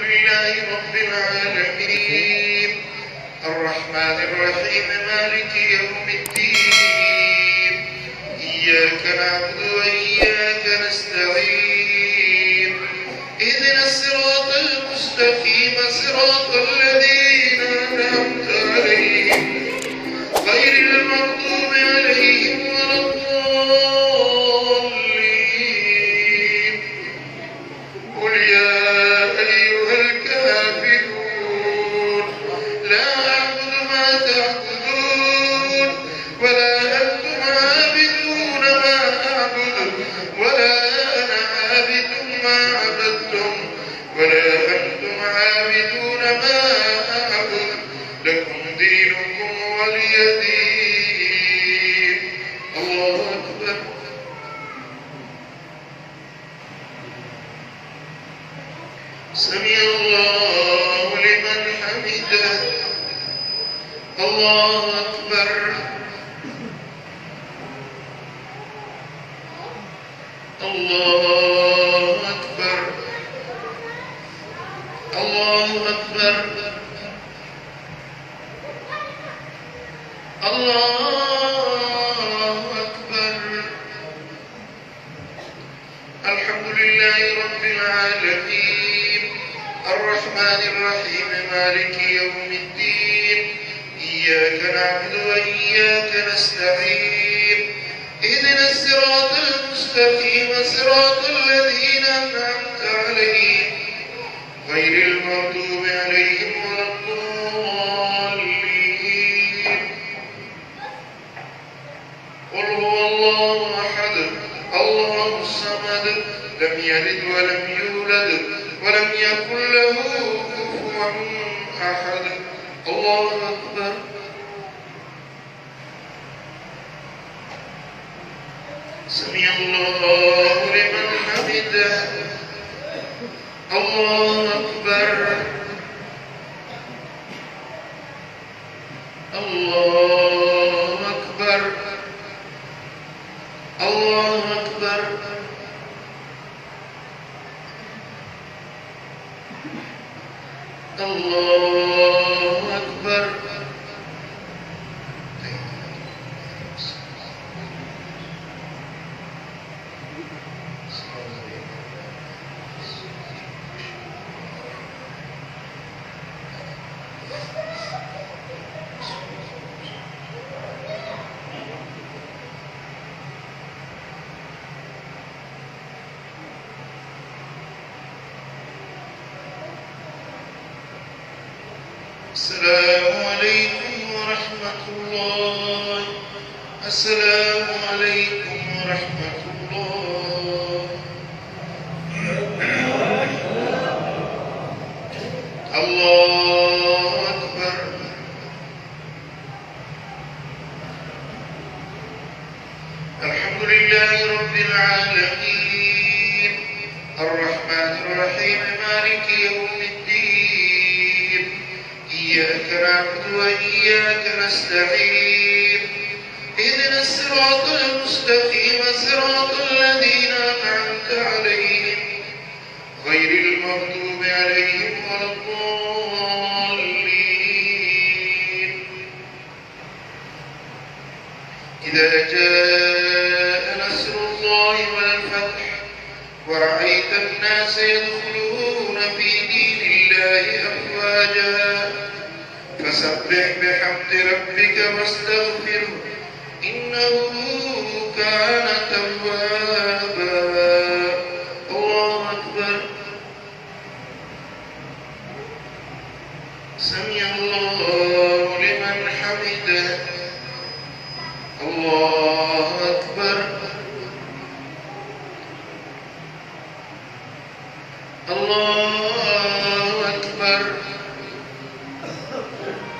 لله رب العالمين الرحمن الرحيم مالك يوم الدين إياك نعبد وإياك نستعين اهدنا الصراط المستقيم صراط الذين أنعمت عليهم غير المغضوب عليهم ولا الضالين قل يا أيها الكافرون لا أعبد ما تعبدون ولا أنتم عابدون ما أعبد ولا أنا عابد ما عبدتم ولا أنتم عابدون ما أعبد لكم دينكم ولي دين. الله أكبر. سمع الله لمن حمده. الله أكبر. الله أكبر. الله أكبر. الله أكبر. الحمد لله رب العالمين الرحمن الرحيم مالك يوم الدين إياك نعبد وإياك نستعين اهدنا الصراط المستقيم صراط الذين أنعمت عليهم غير المغضوب عليهم ولا الضالين. قل هو الله أحد الله الصمد لم يلد ولم يولد ولم يكن له كفوا أحد. الله أكبر. سمع الله لمن حمده. الله أكبر. الله أكبر. الله أكبر. الله أكبر. السلام عليكم ورحمة الله. السلام عليكم ورحمة الله. الله أكبر. الحمد لله رب العالمين الرحمن الرحيم مالك يوم الدين إياك نعبد وإياك نستعين اهدنا الصراط المستقيم صراط الذين أنعمت عليهم غير المغضوب عليهم ولا الضالين. إذا جاء نصر الله والفتح ورأيت الناس يدخلون في دين الله أفواجا فسبح بحمد ربك واستغفره إنه كان توابا. الله أكبر. سمع الله لمن حمده. الله أكبر. الله أكبر.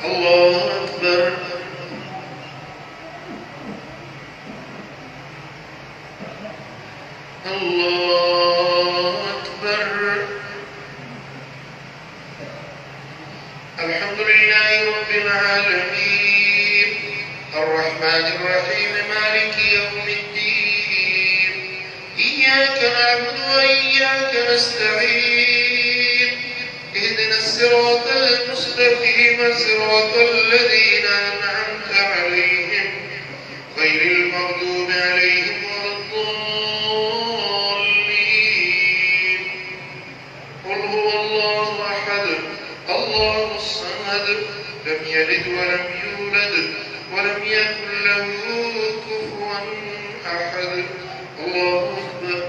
الله أكبر. الله أكبر. الحمد لله رب العالمين الرحمن الرحيم مالك يوم الدين إياك نعبد وإياك نستعين الصراط المستقيم صراط الذين أنعمت عليهم غير المغضوب عليهم ولا الضالين. قل هو الله أحد الله الصمد لم يلد ولم يولد ولم يكن له كفوا أحد. الله أكبر.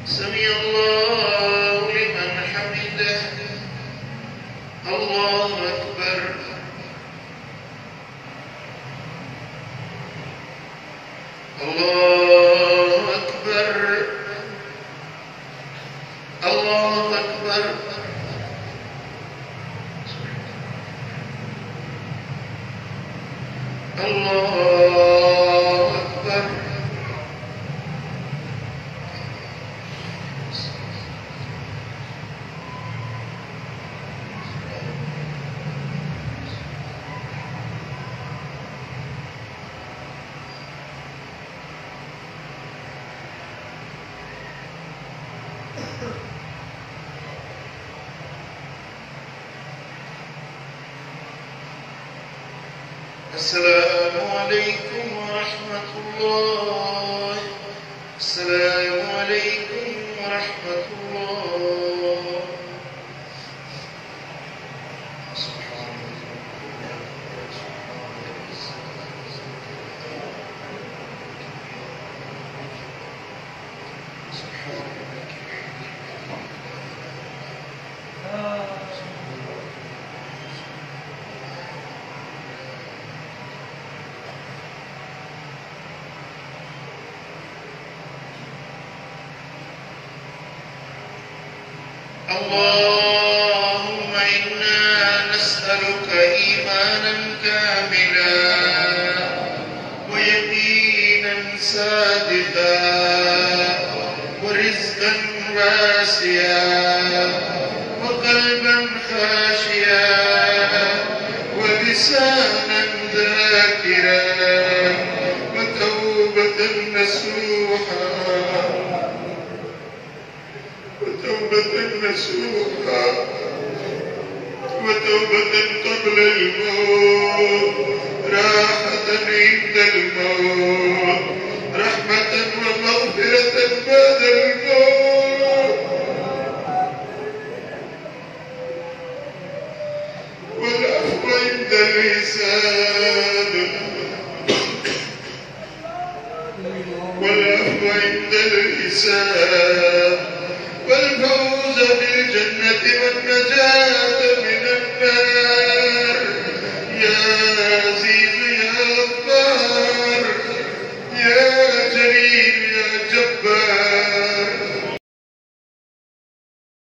سمع الله لمن حمده. الله أكبر. الله أكبر. الله أكبر. الله أكبر. السلام عليكم ورحمة الله. السلام عليكم ورحمة الله. اللهم إنا نسألك إيمانا كاملا ويقينا صادقا ورزقا واسعا وقلبا خاشعا ولسانا ذاكرا وتوبة نصوحا وتوبة قبل الموت راحة عند الموت رحمة ومغفرة بعد الموت والعفو عند الحساب والفوز بالجنة والنجاة من النار. يا عزيز